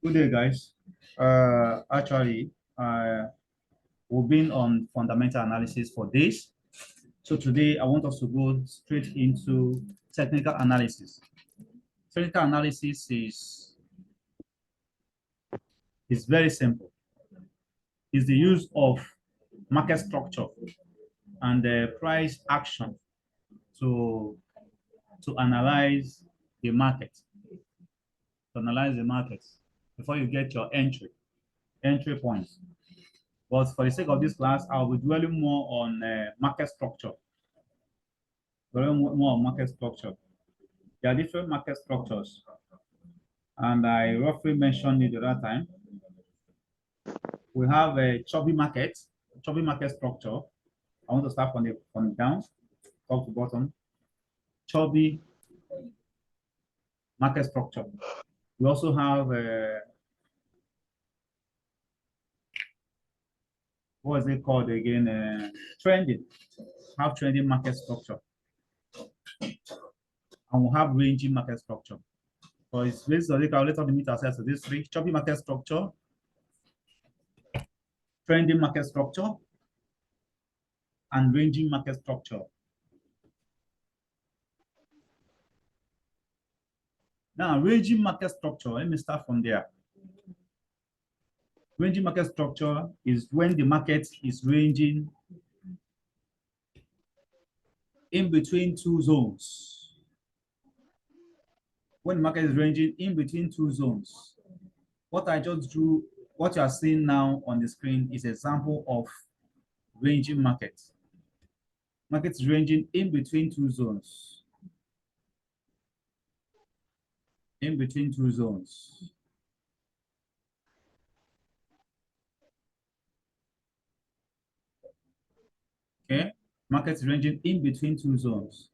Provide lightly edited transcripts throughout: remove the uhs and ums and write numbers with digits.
Good day, guys. Actually, we've been on fundamental analysis for days. So today, I want us to go straight into technical analysis. Technical analysis is very simple. It's the use of market structure and price action to analyze the market, before you get your entry points. But for the sake of this class, I'll be dwelling more on market structure. More on market structure. There are different market structures, and I roughly mentioned it the other time. We have a choppy market structure. I want to start from down, top to bottom. Choppy market structure. We also have what is it called again? Trending. Have trending market structure, and we'll have ranging market structure. So it's based on the calculator limit ourselves to this three: choppy market structure, trending market structure, and ranging market structure. Now, ranging market structure, let me start from there. Ranging market structure is when the market is ranging in between two zones. When the market is ranging in between two zones. What I just drew, what you are seeing now on the screen is an example of ranging market. Market is ranging in between two zones. In between two zones. Okay, market is ranging in between two zones.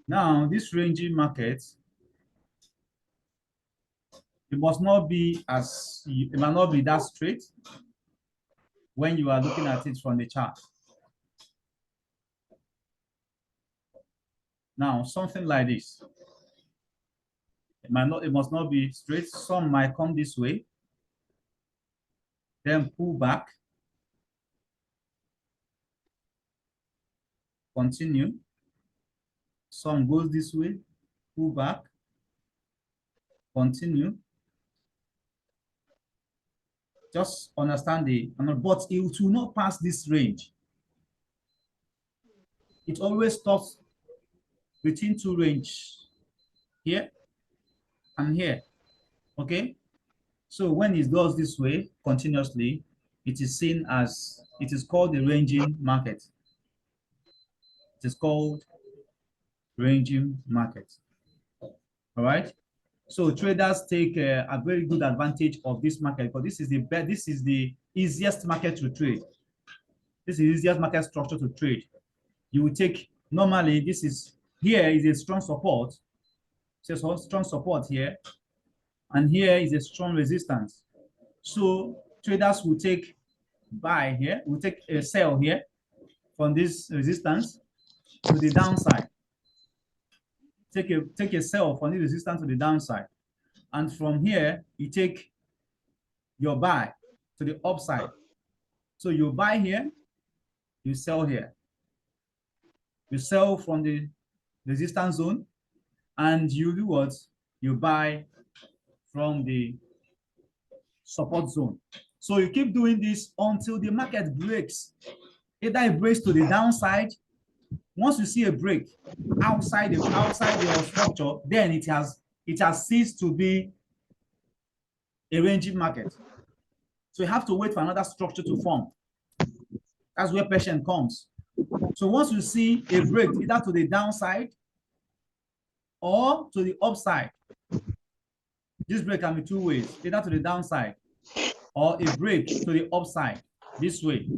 Now, this ranging market, it might not be that straight when you are looking at it from the chart. Now, something like this. It must not be straight. Some might come this way, then pull back, continue. Some goes this way, pull back, continue. Just understand but it will not pass this range. It always stops between two range, here and here. Okay, so when it does this way continuously, it is called the ranging market. It is called ranging market. All right, so traders take a very good advantage of this market, because this is the easiest market to trade. This is the easiest market structure to trade. You will take, normally here is a strong support. So strong support here, and here is a strong resistance. So traders will take buy here, will take a sell here from this resistance to the downside. Take a sell from the resistance to the downside, and from here you take your buy to the upside. So you buy here, you sell here. You sell from the resistance zone, and you do what? You buy from the support zone. So you keep doing this until the market breaks. Either it breaks to the downside. Once you see a break outside your structure, then it has ceased to be a ranging market. So you have to wait for another structure to form. That's where patience comes. So once you see a break either to the downside or to the upside, this break can be two ways, either to the downside or a break to the upside this way.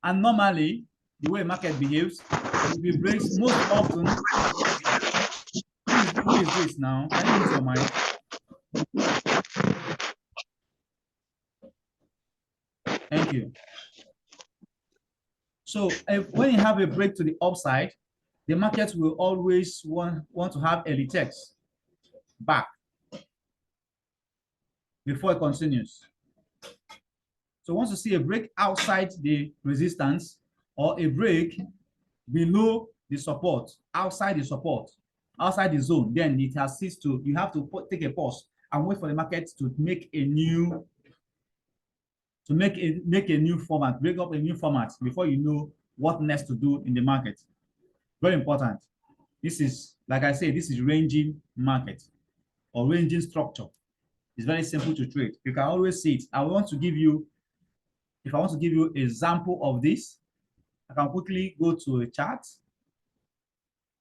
And normally, the way market behaves, it breaks most often. Who is this now? Can you mute your mic? Thank you. So when you have a break to the upside, the market will always want to have early text. back before it continues. So once you see a break outside the resistance or a break below the support, outside the support, outside the zone, then it has ceased to, you have to take a pause and wait for the market to make a new, make a new format, break up a new format before you know what next to do in the market. Very important. This is, like I say, this is ranging market or ranging structure. It's very simple to trade. You can always see it. I want to give you, if I want to give you an example of this, I can quickly go to a chart.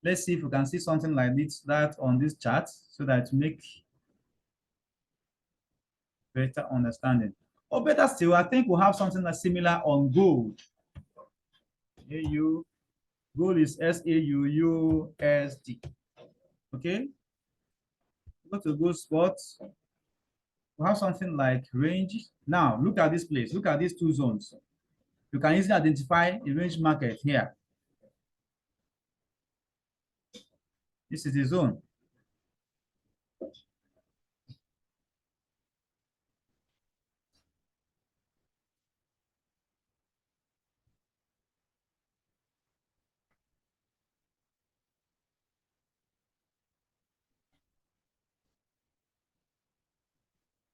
Let's see if we can see something like this, that on this chart, so that to make better understanding. Or better still, I think we'll have something that's similar on gold. AU, gold is SAUUSD. Okay, go to gold spots. We have something like range. Now, look at this place. Look at these two zones. You can easily identify a range market here. This is the zone.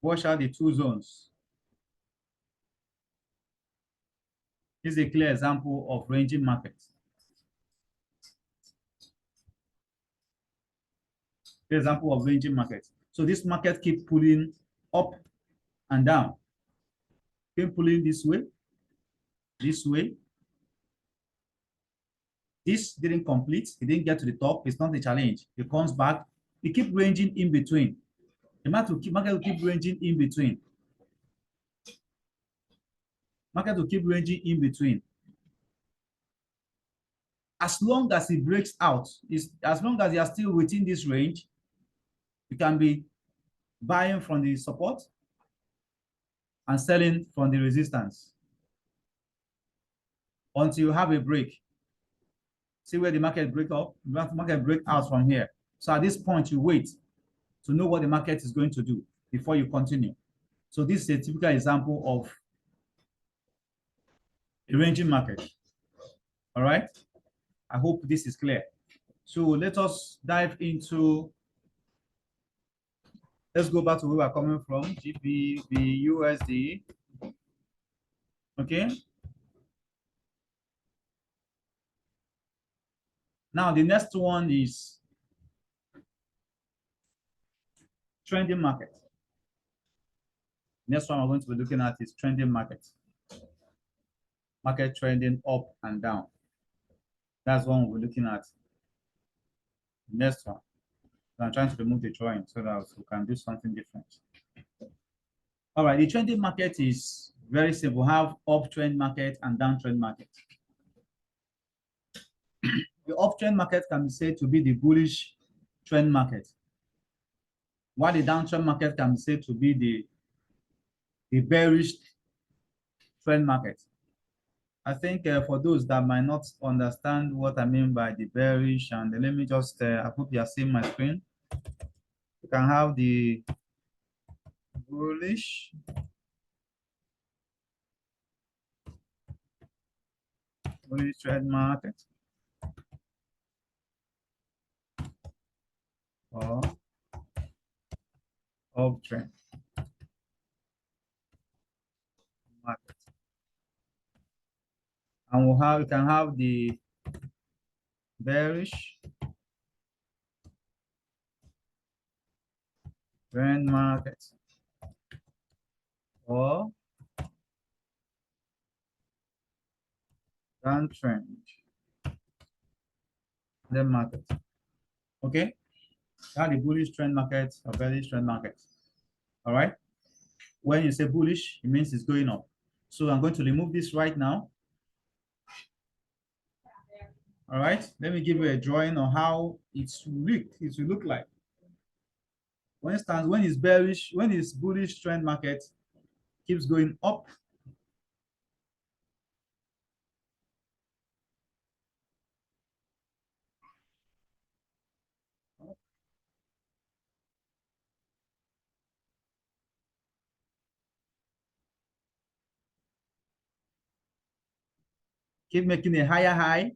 Watch out the two zones. This is a clear example of ranging markets. The example of ranging markets. So this market keep pulling up and down. Keep pulling this way, this way. This didn't complete. It didn't get to the top. It's not a challenge. It comes back. It keep ranging in between. The market will keep ranging in between. Market will keep ranging in between. As long as it breaks out, as long as you are still within this range, you can be buying from the support and selling from the resistance until you have a break. See where the market break up, the market break out from here. So at this point, you wait to know what the market is going to do before you continue. So this is a typical example of a ranging market. All right. I hope this is clear. So let us dive into, let's go back to where we're coming from, GBP, USD. Okay. Now the next one is trending market. Next one we're going to be looking at is trending market. Market trending up and down. That's one we're looking at. Next one. So I'm trying to remove the drawing so that we can do something different. All right, the trending market is very simple. We have uptrend market and downtrend market. The uptrend market can be said to be the bullish trend market, while the downtrend market can be said to be the bearish trend market. I think for those that might not understand what I mean by the bearish, and let me just, I hope you are seeing my screen. You can have the bullish, trend market, or uptrend market. And we can have the bearish trend market or downtrend the market. Okay, that the bullish trend market or bearish trend market. All right, when you say bullish, it means it's going up. So I'm going to remove this right now. All right, let me give you a drawing on how it will look like. For instance, when it's bearish, when it's bullish trend market keeps going up, keep making a higher high,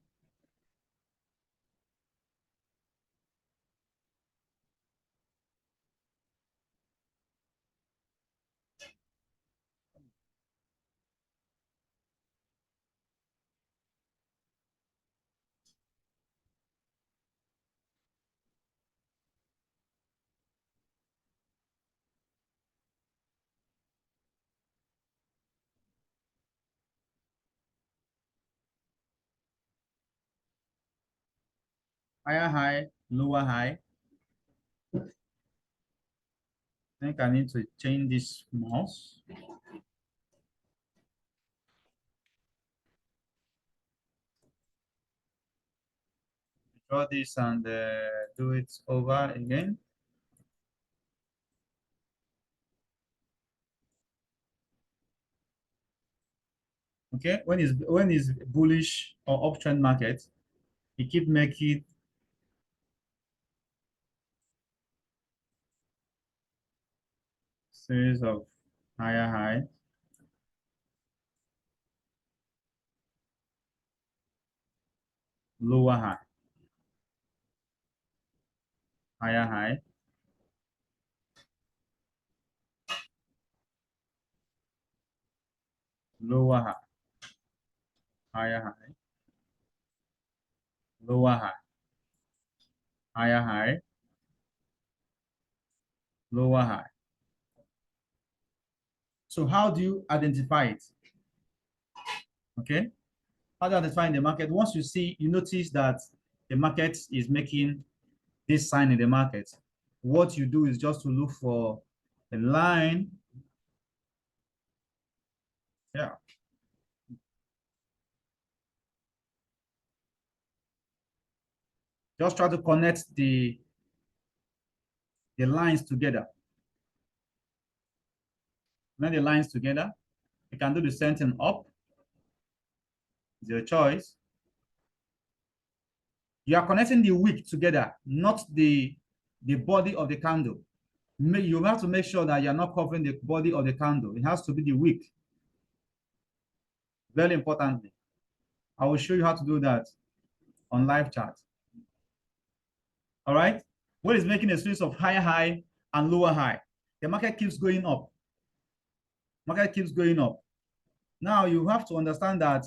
higher high, lower high. I think I need to change this mouse. Draw this and do it over again. Okay, when is bullish or uptrend market, you keep making series of higher high, lower high, higher high, lower high, higher high, lower high, higher high, lower high. So how do you identify it? Okay, how do you identify in the market? Once you notice that the market is making this sign in the market, what you do is just to look for a line. Yeah. Just try to connect the lines together. Connect the lines together. You can do the same thing up. It's your choice. You are connecting the wick together, not the body of the candle. You have to make sure that you're not covering the body of the candle. It has to be the wick. Very importantly. I will show you how to do that on live chat. All right. What is making a series of higher high and lower high? The market keeps going up. Market keeps going up. Now you have to understand that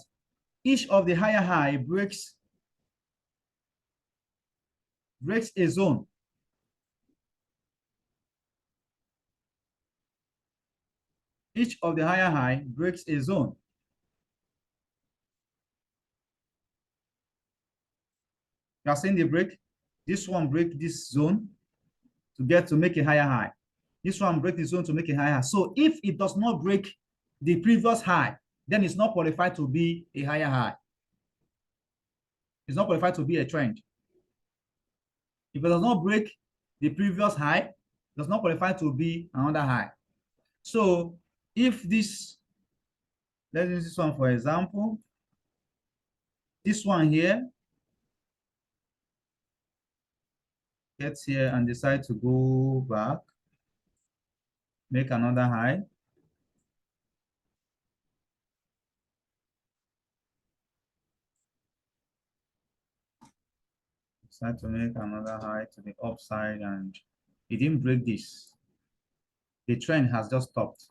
each of the higher high breaks a zone. Each of the higher high breaks a zone. You are seeing the break. This one break this zone to make a higher high. This one break the zone to make a higher high. So if it does not break the previous high, then it's not qualified to be a higher high. It's not qualified to be a trend. If it does not break the previous high, it does not qualify to be another high. So if this, let's use this one for example, this one here gets here and decide to go back, make another high. Decide to make another high to the upside and it didn't break this. The trend has just stopped.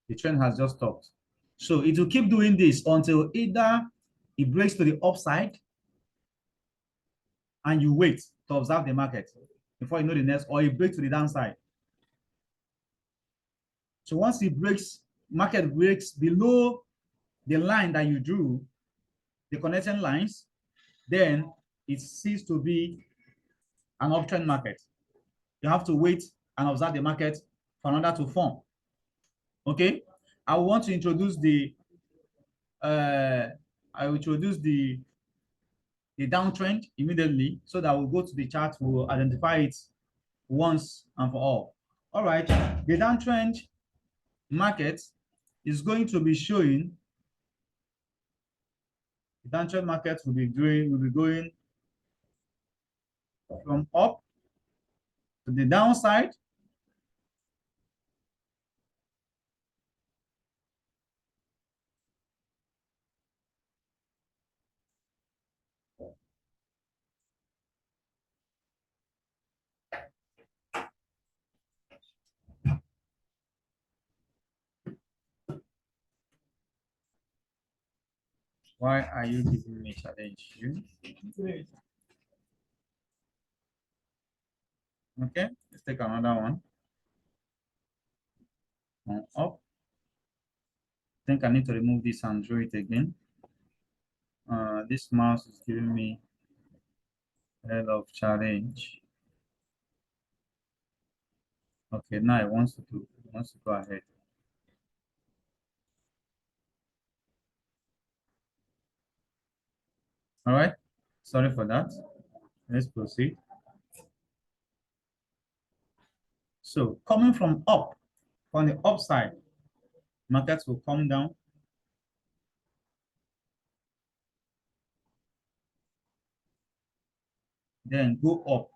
The trend has just stopped. So it will keep doing this until either it breaks to the upside and you wait to observe the market before you know the next, or it breaks to the downside. So once it breaks, market breaks below the line that you drew, the connecting lines, then it ceases to be an uptrend market. You have to wait and observe the market for another to form. Okay, I want to introduce I will introduce the downtrend immediately so that we'll go to the chart, we'll identify it once and for all. All right, the downtrend market is going to be showing, the downtrend market will be going from up to the downside Why are you giving me challenge? You? Okay, let's take another one. On up. I think I need to remove this and draw it again. This mouse is giving me a lot of challenge. Okay, now it wants to go ahead. All right, sorry for that. Let's proceed. So coming from up, on the upside, markets will come down. Then go up.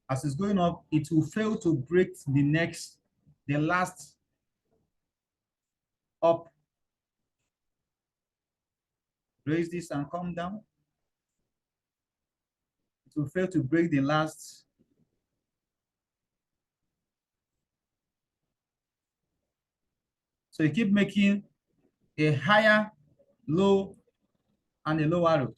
As it's going up, it will fail to break the last up. Raise this and come down. It will fail to break the last. So you keep making a higher low and a lower low.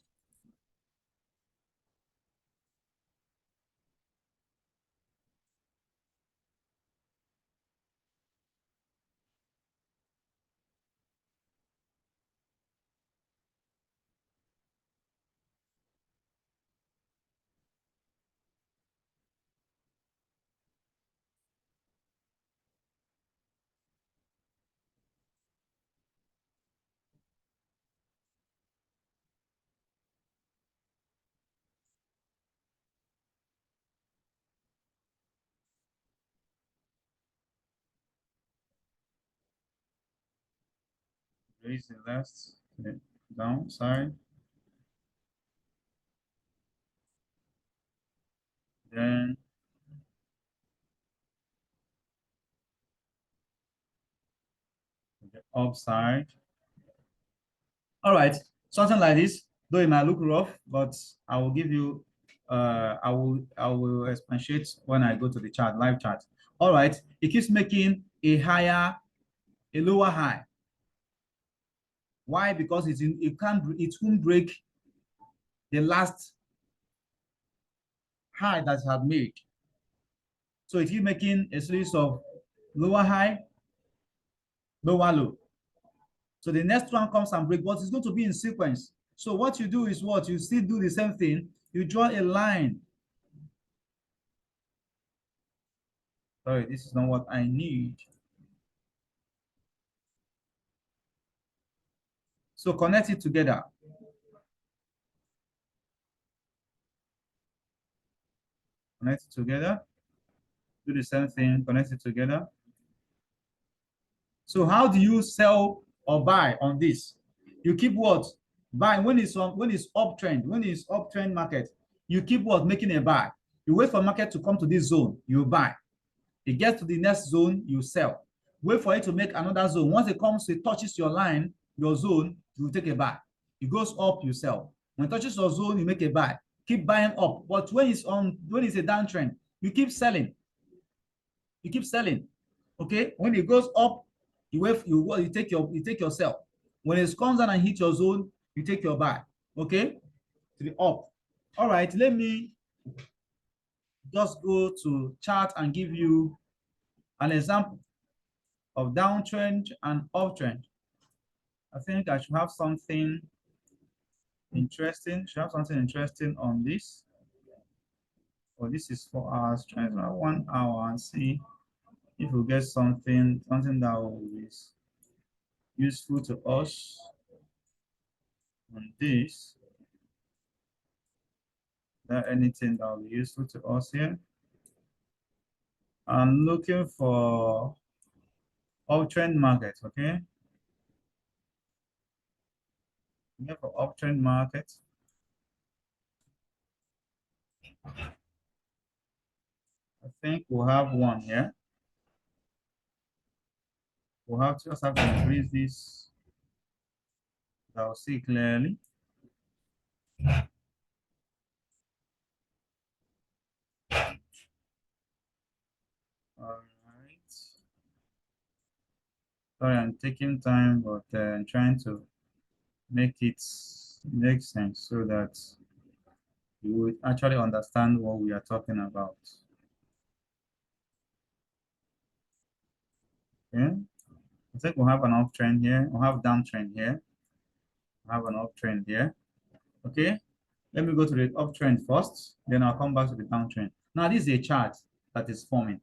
Raise the last, the downside. Then the upside. All right, something like this, though it might look rough, but I will give you, I will expatiate when I go to the chart, live chart. All right, it keeps making a lower high. Why? Because it won't break the last high that it had made. So it keeps making a series of lower high, lower low. So the next one comes and break, but it's going to be in sequence. So what you do is what? You still do the same thing. You draw a line. Sorry, this is not what I need. So connect it together. Connect it together. Do the same thing, connect it together. So how do you sell or buy on this? You keep what? Buy when it's uptrend, when it's uptrend market, you keep what? Making a buy. You wait for market to come to this zone, you buy. It gets to the next zone, you sell. Wait for it to make another zone. Once it comes, it touches your line, your zone, you take a buy. It goes up, you sell. When it touches your zone, you make a buy. Keep buying up. But when it's a downtrend, you keep selling. You keep selling. Okay. When it goes up, you take your sell. When it comes down and hit your zone, you take your buy. Okay, to the up. All right. Let me just go to chart and give you an example of downtrend and uptrend. I think I should have something interesting. Should have something interesting on this. Well, this is 4 hours. Try 1 hour and see if we get something that is useful to us on this. Is there anything that will be useful to us here? I'm looking for uptrend market, okay? Looking for uptrend market. I think we'll have one here. We'll just have to increase this. I'll see clearly. All right. Sorry, I'm taking time, but I'm trying to make it make sense so that you would actually understand what we are talking about. Okay, I think we'll have an uptrend here. We'll have downtrend here. We'll have an uptrend here. Okay, let me go to the uptrend first, then I'll come back to the downtrend. Now, this is a chart that is forming.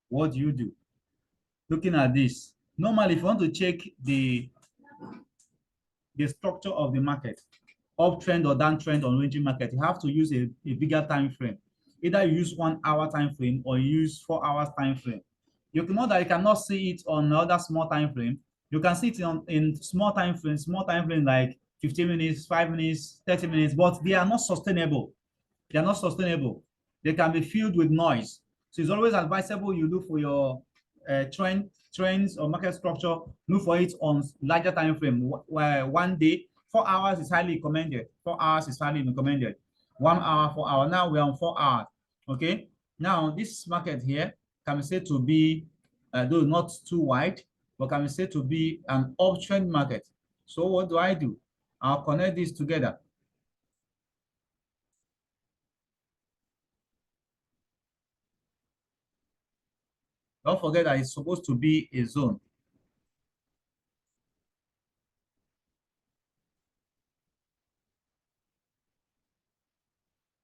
What do you do? Looking at this, normally, if you want to check the structure of the market, uptrend or downtrend on ranging market, you have to use a bigger time frame. Either you use 1 hour time frame or you use 4 hours time frame. You can know that you cannot see it on another small time frame. You can see it in small time frame like 15 minutes, 5 minutes, 30 minutes, but they are not sustainable. They are not sustainable. They can be filled with noise. So it's always advisable you look for your trends or market structure, look for it on larger time frame. Where 1 day, 4 hours is highly recommended. 4 hours is highly recommended. 1 hour, 4 hours. Now we're on 4 hours. Okay. Now this market here can be said to be, though not too wide, but can be said to be an uptrend market. So what do? I'll connect these together. Don't forget that it's supposed to be a zone.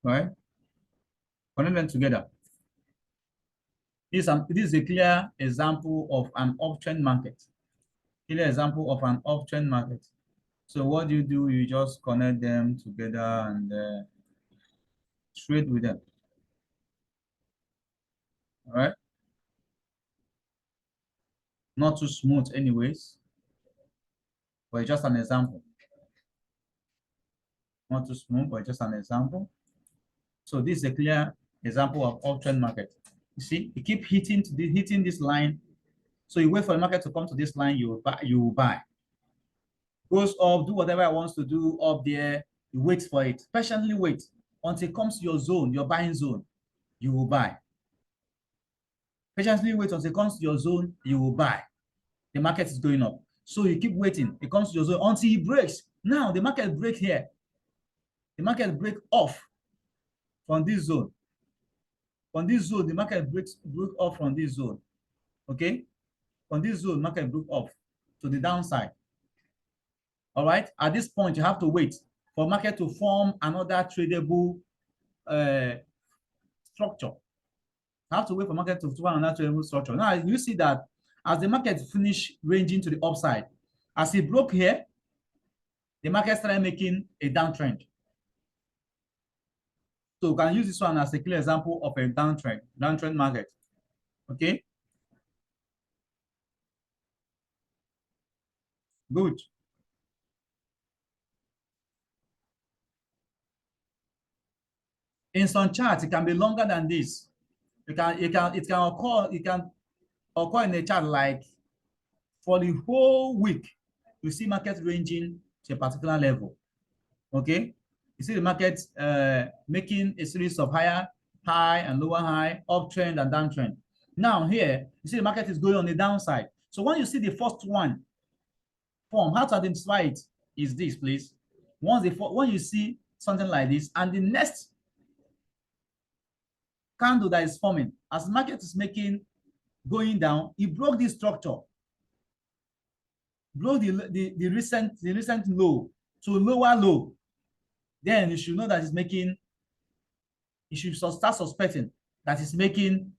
Right? Connect them together. This is a clear example of an uptrend market. Clear example of an uptrend market. So what do? You just connect them together and trade with them. All right? Not too smooth anyways, but it's just an example. Not too smooth, but just an example. So this is a clear example of uptrend market. You see, you keep hitting this line. So you wait for the market to come to this line, you will buy. Goes up, do whatever it wants to do up there, you wait for it. Patiently wait until it comes to your zone, your buying zone, you will buy. Patiently wait until it comes to your zone, you will buy. The market is going up. So you keep waiting. It comes to your zone until it breaks. Now the market break here. The market break off from this zone. From this zone, the market broke off from this zone. Okay? From this zone, market broke off to the downside. All right? At this point, you have to wait for market to form another tradable structure. You have to wait for market to form another tradable structure. Now, you see that as the market finish ranging to the upside, as it broke here, the market started making a downtrend. So we can use this one as a clear example of a downtrend market. Okay? Good. In some charts, it can be longer than this. It can occur in a chart like for the whole week. You see market ranging to a particular level. Okay, you see the market making a series of higher high and lower high, uptrend and downtrend. Now here, you see the market is going on the downside. So when you see the first one form, how to identify it is this, please. When you see something like this, and the next candle that is forming, as the market is going down, it broke this structure, broke the recent low to lower low. Then you should know that it's making, you should start suspecting that it's making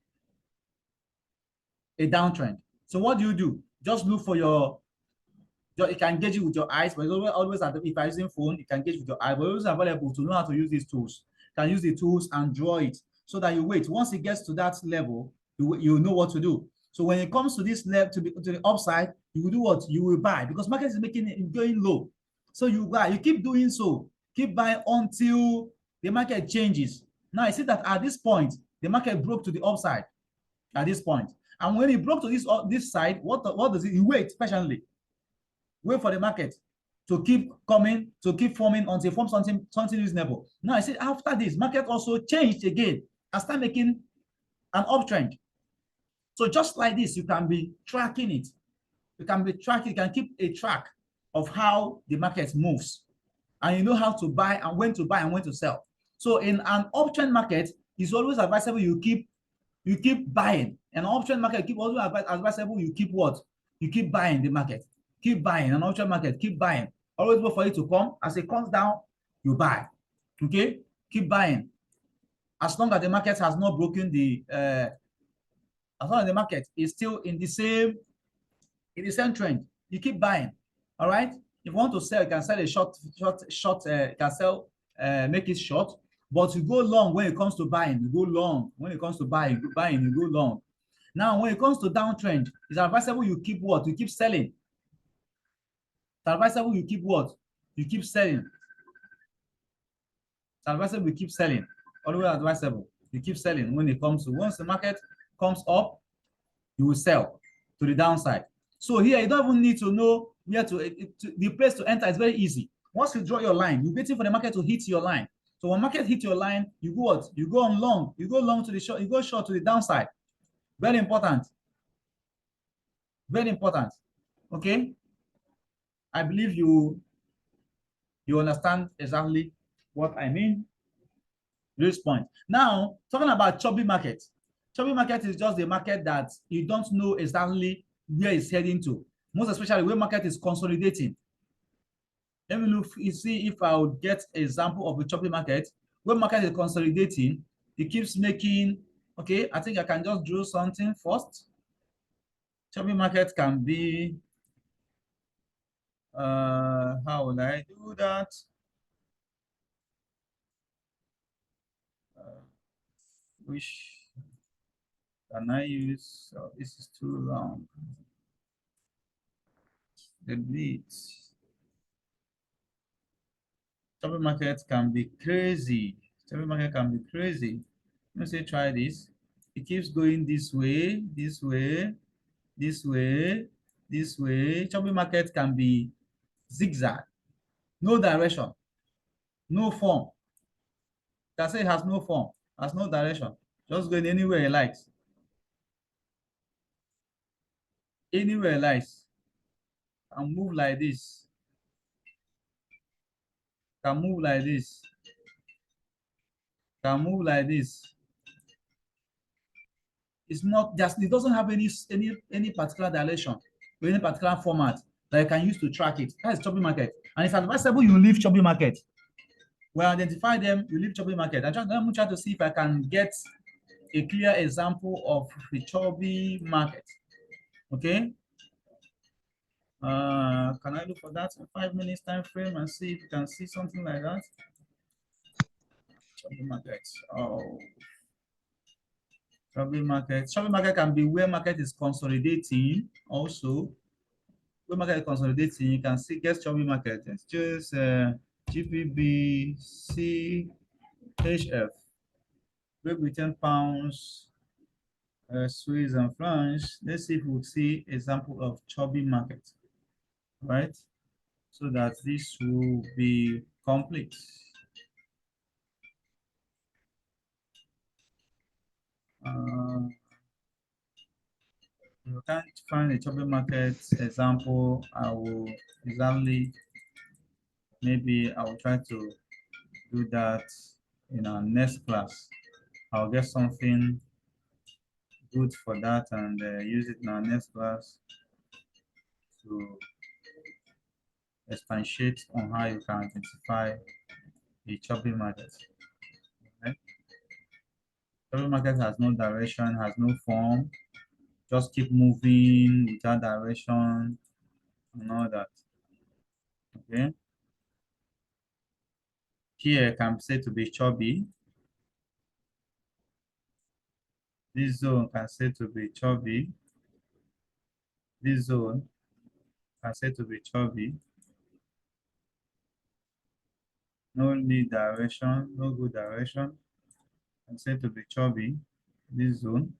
a downtrend. So what do? Just look for you can gauge it with your eyes, but it's always if you're using phone, you can gauge with your eyes, but it's always available to know how to use these tools. You can use the tools and draw it so that you wait. Once it gets to that level, you know what to do. So when it comes to this level, to the upside, you will do what? You will buy, because market is making it going low. So you buy, you keep doing so, keep buying until the market changes. Now I see that at this point, the market broke to the upside at this point. And when it broke to this side, what does it? You wait patiently. Wait for the market to keep coming, to keep forming until it forms something reasonable. Now I said after this, market also changed again and start making an uptrend. So just like this, you can be tracking it. You can be tracking, you can keep a track of how the market moves. And you know how to buy and when to sell. So in an option market, it's always advisable you keep buying. An option market, keep always advisable you keep what? You keep buying the market. Keep buying an option market, keep buying. Always wait for it to come. As it comes down, you buy. Okay? Keep buying. As long as the market has not broken as long as the market is still in the same trend, you keep buying. All right. If you want to sell, you can sell a short. You can sell, make it short. But you go long when it comes to buying. You go long when it comes to buying. You go long. Now, when it comes to downtrend, it's advisable you keep what? You keep selling. It's advisable you keep what? You keep selling. It's advisable you keep selling. Always advisable you keep selling when it comes to, once the market comes up, you will sell to the downside. So here, you don't even need to know where the place to enter is very easy. Once you draw your line, you're waiting for the market to hit your line. So when market hits your line, you go what? You go on long. You go long to the short. You go short to the downside. Very important. Very important. Okay. I believe you understand exactly what I mean. This point. Now, talking about choppy market. Choppy market is just the market that you don't know exactly where it's heading to. Most especially when market is consolidating. Let me look, you see if I'll get an example of a choppy market. When market is consolidating, it keeps making, okay, I think I can just draw something first. Choppy market can be, how will I do that? Which can I use? Oh, this is too long. Delete. Choppy market can be crazy. Choppy market can be crazy. Let me say try this. It keeps going this way, this way, this way, this way. Choppy market can be zigzag, no direction, no form. Can say it has no form, has no direction, just going anywhere it likes. Anywhere it likes. Can move like this. Can move like this. Can move like this. It's not just, it doesn't have any particular direction or any particular format that you can use to track it. That's choppy market. And it's advisable you leave choppy market. Well, identify them, you leave choppy market. Let me try to see if I can get a clear example of the choppy market. Okay. Can I look for that in 5 minutes time frame and see if you can see something like that? Choppy market. Oh. Choppy market. Choppy market can be where market is consolidating also. Where market is consolidating, you can see get choppy market. It's just GBP, CHF, Great Britain pounds, Swiss and francs. Let's see if we'll see example of choppy market, right? So that this will be complete. If you can't find a choppy market example, I will exactly, maybe I will try to do that in our next class. I'll get something good for that and use it in our next class to expatiate on how you can identify a choppy market. Okay? Choppy market has no direction, has no form, just keep moving without direction and all that. Okay. Here can be said to be choppy. This zone can say to be choppy. This zone can say to be choppy. No lead direction, no good direction. Can say to be choppy. This zone.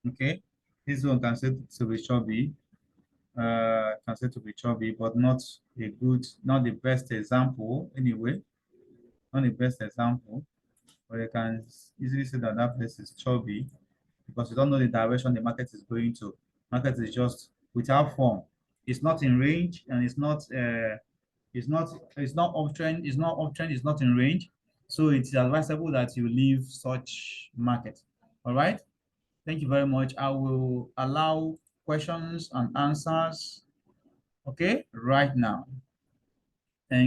Okay. This zone can say to be choppy. Can say to be choppy, but not a good, not the best example anyway. Not the best example. But you can easily say that place is choppy because you don't know the direction the market is going to. Market is just without form. It's not in range, and it's not uptrend, it's not in range. So it's advisable that you leave such market. All right. Thank you very much. I will allow questions and answers, okay, right now. Thank you.